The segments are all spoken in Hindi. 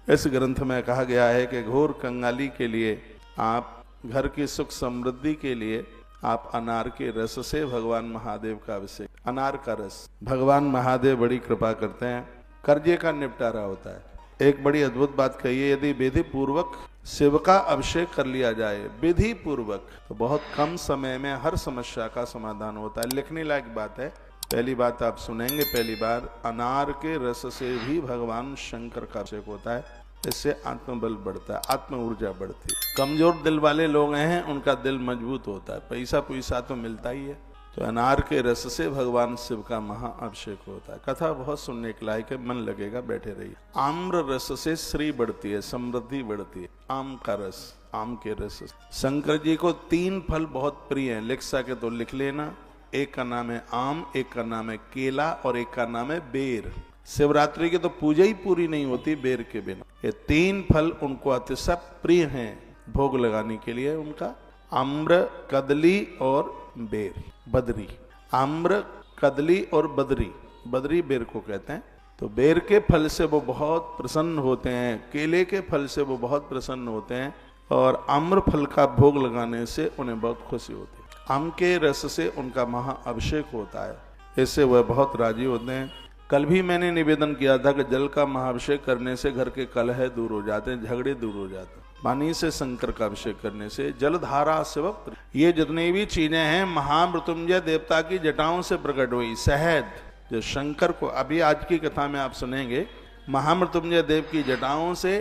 इस ग्रंथ में कहा गया है कि घोर कंगाली के लिए, आप घर की सुख समृद्धि के लिए आप अनार के रस से भगवान महादेव का अभिषेक। अनार का रस, भगवान महादेव बड़ी कृपा करते हैं, कर्जे का निपटारा होता है। एक बड़ी अद्भुत बात कही है, यदि विधि पूर्वक शिव का अभिषेक कर लिया जाए, विधि पूर्वक, तो बहुत कम समय में हर समस्या का समाधान होता है। लिखने लायक बात है। पहली बात आप सुनेंगे, पहली बार अनार के रस से भी भगवान शंकर का अभिषेक होता है। इससे आत्मबल बढ़ता है, आत्म ऊर्जा बढ़ती है। कमजोर दिल वाले लोग हैं, उनका दिल मजबूत होता है। पैसा पैसा तो मिलता ही है, तो अनार के रस से भगवान शिव का महाअभिषेक होता है। कथा बहुत सुनने के लायक है, मन लगेगा, बैठे रहिए। आम्र रस से श्री बढ़ती है, समृद्धि बढ़ती है। आम का रस, आम के रस। शंकर जी को 3 फल बहुत प्रिय हैं, लिख सके तो लिख लेना। एक का नाम है आम, एक का नाम है केला और एक का नाम है बेर। शिवरात्रि की तो पूजा ही पूरी नहीं होती बेर के बिना। ये 3 फल उनको अतिशय प्रिय हैं भोग लगाने के लिए। उनका आम्र, कदली और बेर, बदरी। आम्र, कदली और बदरी, बदरी बेर को कहते हैं। तो बेर के फल से वो बहुत प्रसन्न होते हैं, केले के फल से वो बहुत प्रसन्न होते हैं, और आम्र फल का भोग लगाने से उन्हें बहुत खुशी होती है। आम के रस से उनका महाअभिषेक होता है, इससे वह बहुत राजी होते हैं। कल भी मैंने निवेदन किया था कि जल का महाअभिषेक करने से घर के कलह दूर हो जाते हैं, झगड़े दूर हो जाते हैं। पानी से शंकर का अभिषेक करने से, जलधारा शिव, ये जितनी भी चीजें हैं महामृत्युंजय देवता की जटाओं से प्रकट हुई। शहद जो शंकर को, अभी आज की कथा में आप सुनेंगे, महामृत्युंजय देव की जटाओं से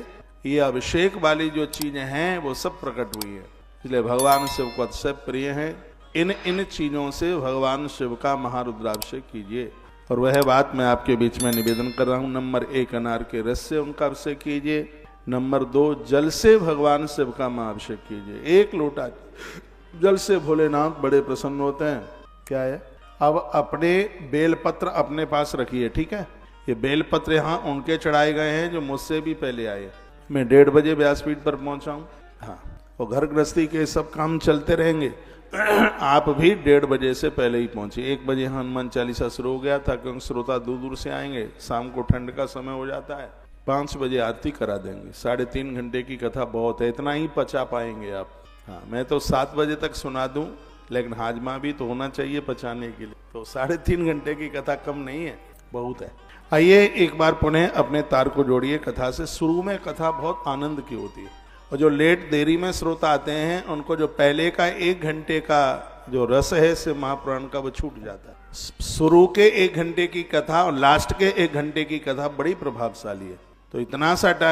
ये अभिषेक वाली जो चीजें हैं वो सब प्रकट हुई है। इसलिए भगवान शिव को अतिशय प्रिय है। इन चीजों से भगवान शिव का महारुद्राभिषेक कीजिए। और वह बात मैं आपके बीच में निवेदन कर रहा हूं। नंबर 1, अनार के रस से उनका अभिषेक कीजिए। नंबर 2, जल से भगवान शिव का महाअभिषेक कीजिए। 1 लोटा जल से भोलेनाथ बड़े प्रसन्न होते हैं। क्या है, अब अपने बेलपत्र अपने पास रखिए, ठीक है। ये बेलपत्र यहाँ उनके चढ़ाए गए हैं जो मुझसे भी पहले आए। मैं 1:30 बजे व्यासपीठ पर पहुंचा हूँ। हाँ, और घर गृहस्थी के सब काम चलते रहेंगे। आप भी 1:30 बजे से पहले ही पहुंचे। 1 बजे हनुमान चालीसा शुरू हो गया था, क्योंकि श्रोता दूर दूर से आएंगे, शाम को ठंड का समय हो जाता है। 5 बजे आरती करा देंगे। 3.5 घंटे की कथा बहुत है, इतना ही पचा पाएंगे आप। हाँ, मैं तो 7 बजे तक सुना दूं, लेकिन हाजमा भी तो होना चाहिए पचाने के लिए। तो 3.5 घंटे की कथा कम नहीं है, बहुत है। आइए एक बार पुनः अपने तार को जोड़िए कथा से। शुरू में कथा बहुत आनंद की होती है, और जो लेट देरी में श्रोता आते हैं उनको जो पहले का 1 घंटे का जो रस है शिव महापुराण का, वो छूट जाता है। शुरू के 1 घंटे की कथा और लास्ट के 1 घंटे की कथा बड़ी प्रभावशाली है। तो इतना सा